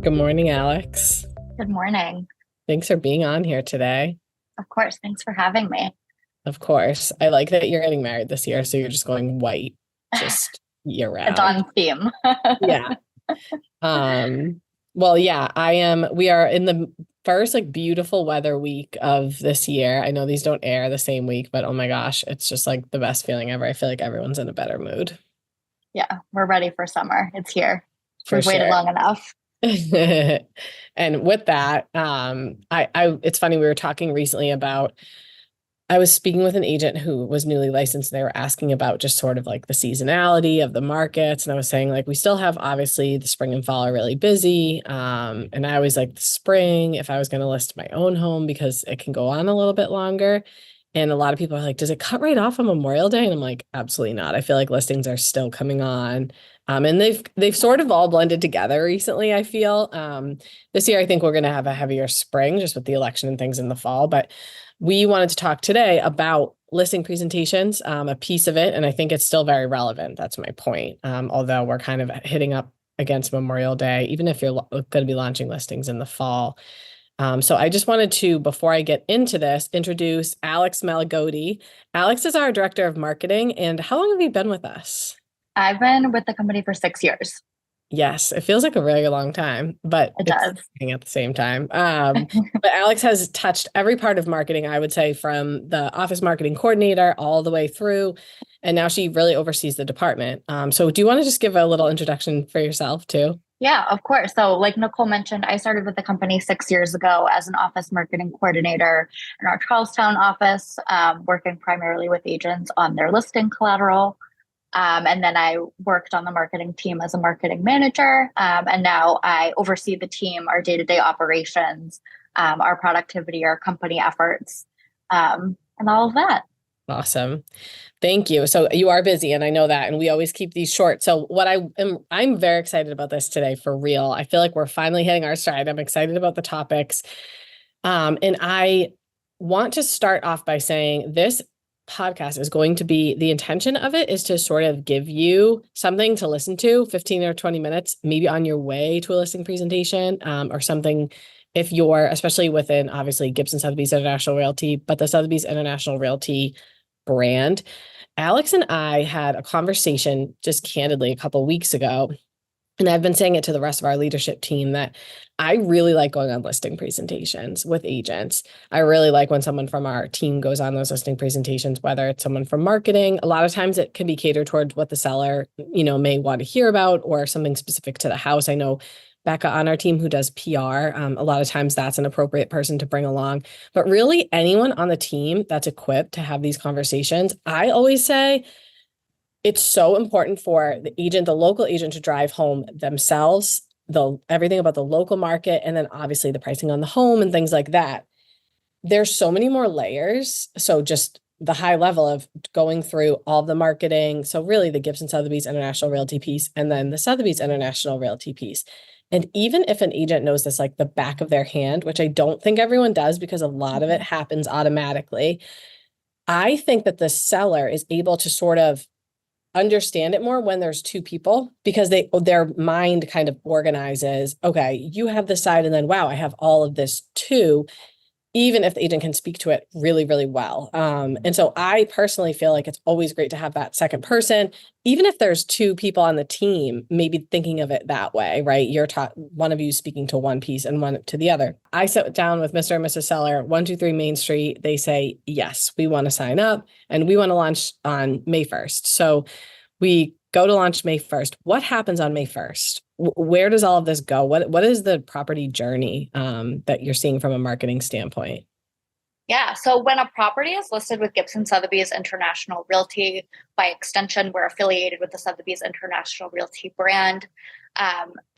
Good morning, Alex. Good morning. Thanks for being on here today. Of course. Thanks for having me. Of course, I like that you're getting married this year, so you're just going white, just year It's round. on theme. Yeah. Um, well, yeah, I am. We are in the first like beautiful weather week of this year. I know these don't air the same week, but oh my gosh, it's just like the best feeling ever. I feel like everyone's in a better mood Yeah, we're ready for summer. It's here. for We've waited sure. long enough. And with that, it's funny, we were talking recently about I was speaking with an agent who was newly licensed, and they were asking about just sort of like the seasonality of the markets. And I was saying, like, we still have obviously the spring and fall are really busy. And I always like the spring if I was going to list my own home because it can go on a little bit longer. And a lot of people are like, does it cut right off on Memorial Day? And I'm like, absolutely not. I feel like listings are still coming on. And they've sort of all blended together recently, I feel. This year, I think we're going to have a heavier spring just with the election and things in the fall. But we wanted to talk today about listing presentations, a piece of it, and I think it's still very relevant. That's my point. Although we're kind of hitting up against Memorial Day, even if you're going to be launching listings in the fall. So I just wanted to, before I get into this, introduce Alex Malagodi. Alex is our director of marketing, and how long have you been with us? I've been with the company for 6 years. Yes, it feels like a really long time, but It it's does. exciting at the same time. But Alex has touched every part of marketing, I would say, from the office marketing coordinator all the way through, and now she really oversees the department. So do you want to just give a little introduction for yourself too? Yeah, of course. So, like Nicole mentioned, I started with the company 6 years ago as an office marketing coordinator in our Charlestown office, working primarily with agents on their listing collateral. And then I worked on the marketing team as a marketing manager. And now I oversee the team, our day to day operations, our productivity, our company efforts, and all of that. Awesome. Thank you. So you are busy, and I know that, and we always keep these short. So I'm very excited about this today for real. I feel like we're finally hitting our stride. I'm excited about the topics. And I want to start off by saying this podcast is going to be, the intention of it is to sort of give you something to listen to 15 or 20 minutes, maybe on your way to a listing presentation, or something if you're, especially within obviously Gibson Sotheby's International Realty, but the Sotheby's International Realty brand. Alex and I had a conversation just candidly a couple of weeks ago, and I've been saying it to the rest of our leadership team that I really like going on listing presentations with agents. I really like when someone from our team goes on those listing presentations, whether it's someone from marketing. A lot of times it can be catered towards what the seller, may want to hear about, or something specific to the house. I know Becca on our team who does PR, a lot of times that's an appropriate person to bring along. But really anyone on the team that's equipped to have these conversations, I always say, it's so important for the agent, the local agent, to drive home themselves, everything about the local market, and then obviously the pricing on the home and things like that. There's so many more layers. So just the high level of going through all the marketing. So really the Gibson Sotheby's International Realty piece, and then the Sotheby's International Realty piece. And even if an agent knows this like the back of their hand, which I don't think everyone does because a lot of it happens automatically, I think that the seller is able to sort of understand it more when there's two people, because their mind kind of organizes, okay, you have this side, and then wow, I have all of this too, even if the agent can speak to it really, really well. And so I personally feel like it's always great to have that second person, even if there's two people on the team, maybe thinking of it that way, right? You're taught one of you speaking to one piece and one to the other. I sit down with Mr. and Mrs. Seller, 123 Main Street. They say, yes, we want to sign up and we want to launch on May 1st. So we go to launch May 1st. What happens on May 1st? Where does all of this go? What is the property journey that you're seeing from a marketing standpoint? Yeah. So when a property is listed with Gibson Sotheby's International Realty, by extension, we're affiliated with the Sotheby's International Realty brand.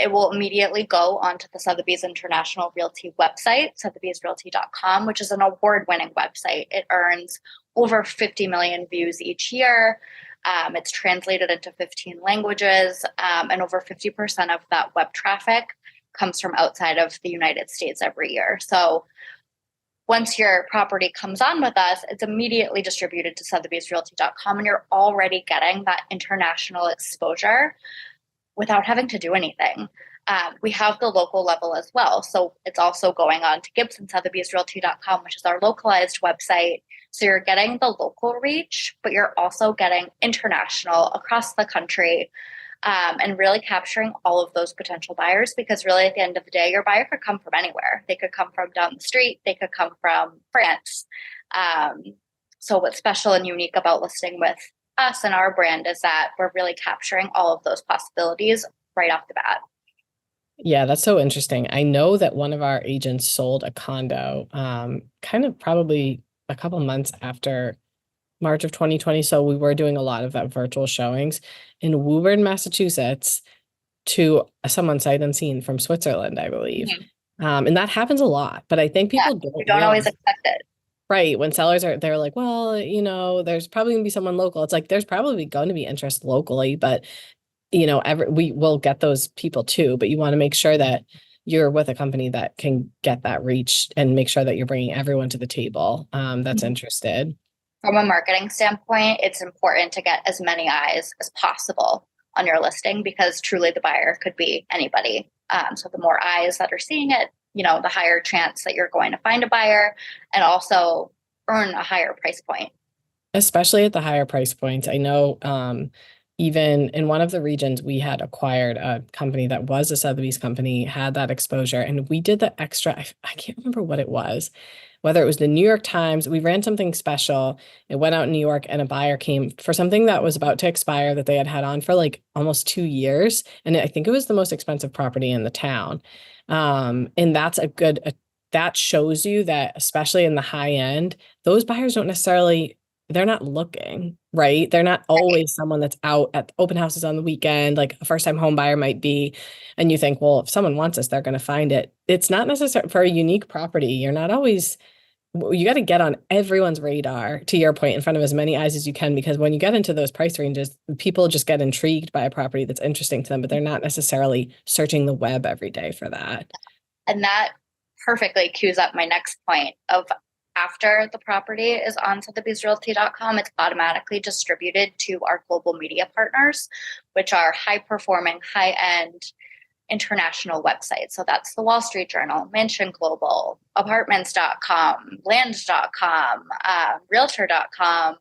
It will immediately go onto the Sotheby's International Realty website, sotheby'srealty.com, which is an award-winning website. It earns over 50 million views each year. It's translated into 15 languages, and over 50% of that web traffic comes from outside of the United States every year. So once your property comes on with us, it's immediately distributed to sotheby'srealty.com, and you're already getting that international exposure without having to do anything. We have the local level as well. So it's also going on to GibsonSotheby'sRealty.com, which is our localized website. So you're getting the local reach, but you're also getting international across the country, and really capturing all of those potential buyers, because really at the end of the day, your buyer could come from anywhere. They could come from down the street. They could come from France. So what's special and unique about listing with us and our brand is that we're really capturing all of those possibilities right off the bat. Yeah, that's so interesting. I know that one of our agents sold a condo, kind of probably a couple months after March of 2020. So we were doing a lot of that virtual showings in Woburn, Massachusetts, to someone sight unseen from Switzerland, I believe. And that happens a lot, but I think Yeah, people you don't don't always realize, expect it. right? When sellers are, they're like, well, there's probably gonna be someone local. It's like, there's probably going to be interest locally, but we will get those people too, but you want to make sure that you're with a company that can get that reach and make sure that you're bringing everyone to the table, that's interested. From a marketing standpoint, it's important to get as many eyes as possible on your listing, because truly the buyer could be anybody. So the more eyes that are seeing it, the higher chance that you're going to find a buyer and also earn a higher price point. Especially at the higher price points. I know, even in one of the regions, we had acquired a company that was a Sotheby's company, had that exposure, and we did the extra. I can't remember what it was, whether it was the New York Times. We ran something special. It went out in New York, and a buyer came for something that was about to expire that they had had on for like almost 2 years, and I think it was the most expensive property in the town. And that's that shows you that, especially in the high end, those buyers don't necessarily, they're not looking, right? They're not always someone that's out at open houses on the weekend, like a first time home buyer might be. And you think, well, if someone wants this, they're going to find it. It's not necessary for a unique property. You're not always, you got to get on everyone's radar, to your point, in front of as many eyes as you can, because when you get into those price ranges, people just get intrigued by a property that's interesting to them, but they're not necessarily searching the web every day for that. And that perfectly cues up my next point of, after the property is on sotheby'srealty.com, it's automatically distributed to our global media partners, which are high performing, high end international websites. So that's the Wall Street Journal, Mansion Global, apartments.com, land.com, realtor.com,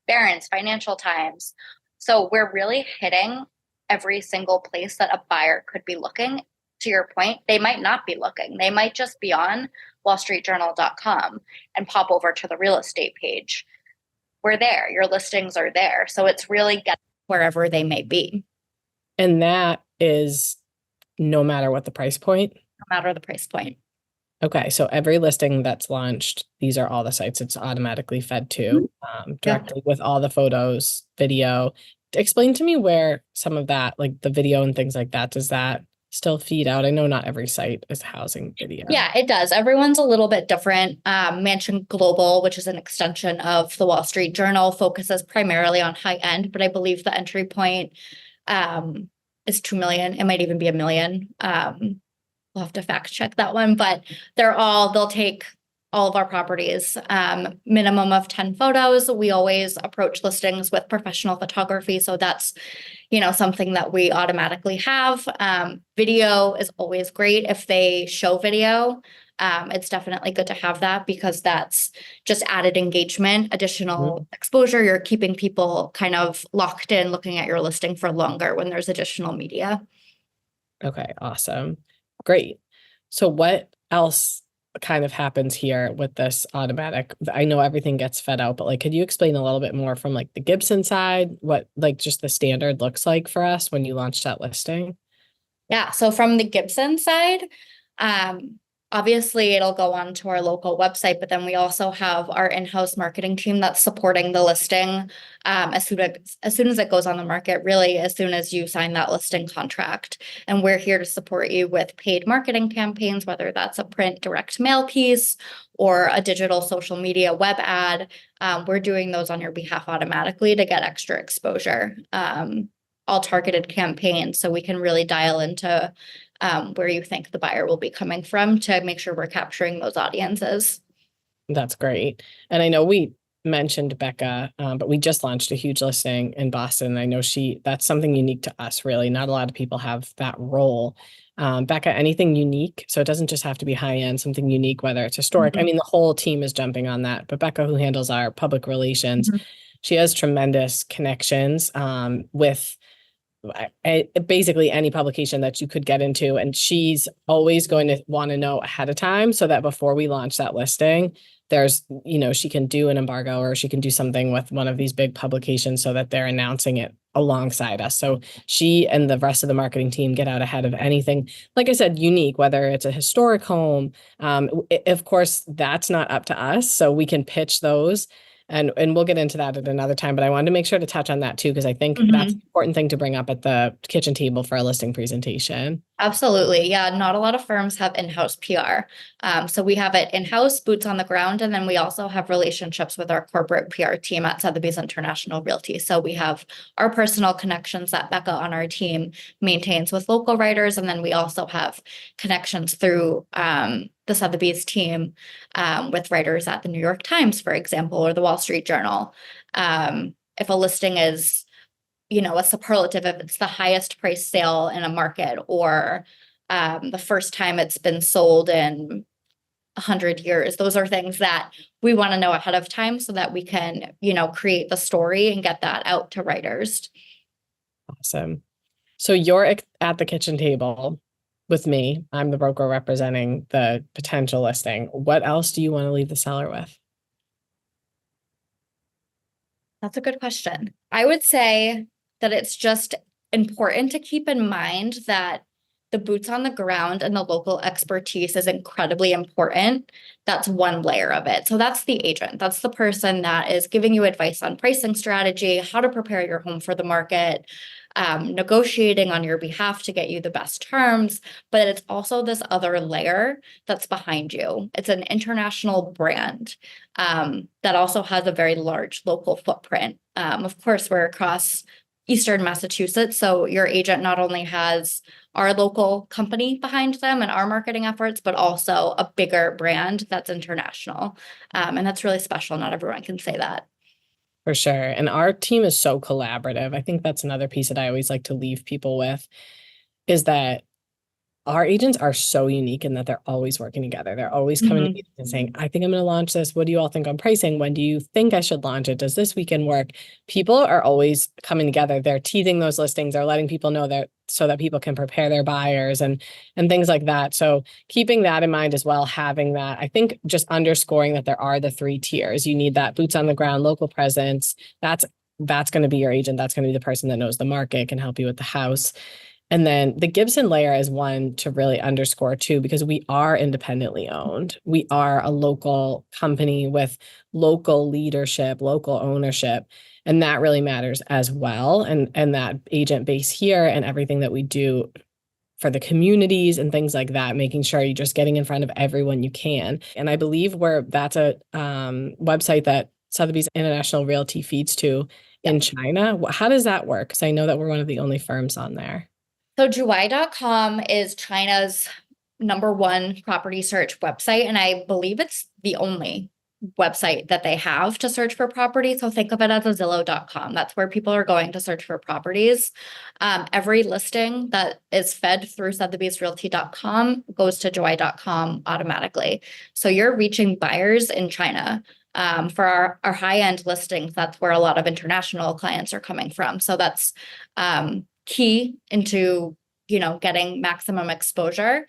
Barron's, Financial Times. So we're really hitting every single place that a buyer could be looking. To your point, they might not be looking. They might just be on wallstreetjournal.com and pop over to the real estate page. We're there. Your listings are there. So it's really getting wherever they may be. And that is no matter what the price point. No matter the price point. Okay, so every listing that's launched, these are all the sites it's automatically fed to, directly with all the photos, video. Explain to me where some of that, like the video and things like that, does that still feed out? I know not every site is housing video. Yeah, it does. Everyone's a little bit different. Mansion Global, which is an extension of the Wall Street Journal, focuses primarily on high end, but I believe the entry point is 2 million. It might even be 1 million. We'll have to fact check that one, but they'll take all of our properties, minimum of 10 photos. We always approach listings with professional photography. So that's, something that we automatically have. Video is always great. If they show video, it's definitely good to have that, because that's just added engagement, additional exposure. You're keeping people kind of locked in looking at your listing for longer when there's additional media. Okay, awesome. Great. So what else kind of happens here with this automatic? I know everything gets fed out, but like, could you explain a little bit more from like the Gibson side, what like just the standard looks like for us when you launch that listing? Yeah. So from the Gibson side, obviously it'll go on to our local website, but then we also have our in-house marketing team that's supporting the listing as soon as it goes on the market, really as soon as you sign that listing contract. And we're here to support you with paid marketing campaigns, whether that's a print direct mail piece or a digital social media web ad. We're doing those on your behalf automatically to get extra exposure. All targeted campaigns, so we can really dial into where you think the buyer will be coming from to make sure we're capturing those audiences. That's great. And I know we mentioned Becca, but we just launched a huge listing in Boston. I know that's something unique to us, really. Not a lot of people have that role. Becca, anything unique? So it doesn't just have to be high end, something unique, whether it's historic. I mean, the whole team is jumping on that, but Becca, who handles our public relations, Mhm. she has tremendous connections with basically any publication that you could get into. And she's always going to want to know ahead of time so that before we launch that listing, she can do an embargo or she can do something with one of these big publications so that they're announcing it alongside us. So she and the rest of the marketing team get out ahead of anything, like I said, unique, whether it's a historic home. Of course, that's not up to us. So we can pitch those and we'll get into that at another time, but I wanted to make sure to touch on that too, because I think that's an important thing to bring up at the kitchen table for a listing presentation. Absolutely. Yeah. Not a lot of firms have in-house PR. So we have it in-house, boots on the ground, and then we also have relationships with our corporate PR team at Sotheby's International Realty. So we have our personal connections that Becca on our team maintains with local writers, and then we also have connections through the Sotheby's team with writers at the New York Times, for example, or the Wall Street Journal. If a listing is a superlative, if it's the highest price sale in a market or the first time it's been sold in 100 years. Those are things that we want to know ahead of time so that we can, create the story and get that out to writers. Awesome. So you're at the kitchen table with me. I'm the broker representing the potential listing. What else do you want to leave the seller with? That's a good question. I would say that it's just important to keep in mind that the boots on the ground and the local expertise is incredibly important. That's one layer of it. So that's the agent. That's the person that is giving you advice on pricing strategy, how to prepare your home for the market, negotiating on your behalf to get you the best terms. But it's also this other layer that's behind you. It's an international brand that also has a very large local footprint. Of course, we're across Eastern Massachusetts, so your agent not only has our local company behind them and our marketing efforts, but also a bigger brand that's international. And that's really special. Not everyone can say that. For sure. And our team is so collaborative. I think that's another piece that I always like to leave people with is that our agents are so unique in that they're always working together. They're always coming to me and saying, I think I'm going to launch this. What do you all think on pricing? When do you think I should launch it? Does this weekend work? People are always coming together. They're teasing those listings. They're letting people know that so that people can prepare their buyers and things like that. So keeping that in mind as well, having that, I think just underscoring that there are the three tiers. You need that boots on the ground, local presence. That's going to be your agent. That's going to be the person that knows the market, can help you with the house. And then the Gibson layer is one to really underscore too, because we are independently owned. We are a local company with local leadership, local ownership, and that really matters as well. And that agent base here and everything that we do for the communities and things like that, making sure you're just getting in front of everyone you can. And I believe that's a website that Sotheby's International Realty feeds to in China. How does that work? Because I know that we're one of the only firms on there. So Juwai.com is China's #1 property search website, and I believe it's the only website that they have to search for property. So think of it as a Zillow.com. That's where people are going to search for properties. Every listing that is fed through Sotheby'sRealty.com goes to Juwai.com automatically. So you're reaching buyers in China. For our high-end listings, that's where a lot of international clients are coming from. So that's key into getting maximum exposure.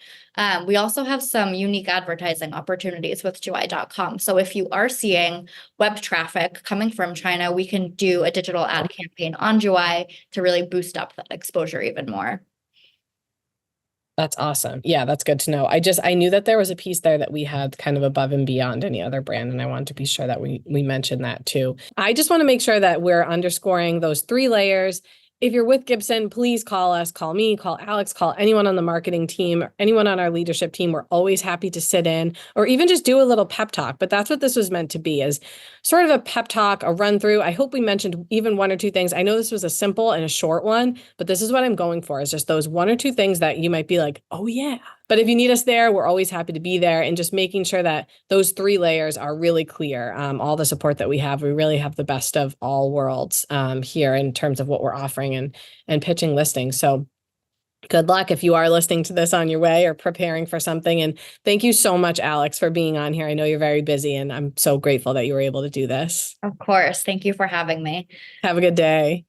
We also have some unique advertising opportunities with Juwai.com. So if you are seeing web traffic coming from China, we can do a digital ad campaign on Juwai to really boost up that exposure even more. That's awesome. Yeah, that's good to know. I knew that there was a piece there that we had kind of above and beyond any other brand, and I wanted to be sure that we mentioned that too. I just want to make sure that we're underscoring those three layers. If you're with Gibson, please call us, call me, call Alex, call anyone on the marketing team, or anyone on our leadership team. We're always happy to sit in or even just do a little pep talk. But that's what this was meant to be, is sort of a pep talk, a run through. I hope we mentioned even one or two things. I know this was a simple and a short one, but this is what I'm going for, is just those one or two things that you might be like, oh yeah, But if you need us there, we're always happy to be there, and just making sure that those 3 layers are really clear. All the support that we really have the best of all worlds here in terms of what we're offering and pitching listings. So good luck if you are listening to this on your way or preparing for something. And thank you so much, Alex, for being on here. I know you're very busy, and I'm so grateful that you were able to do this. Of course. Thank you for having me. Have a good day.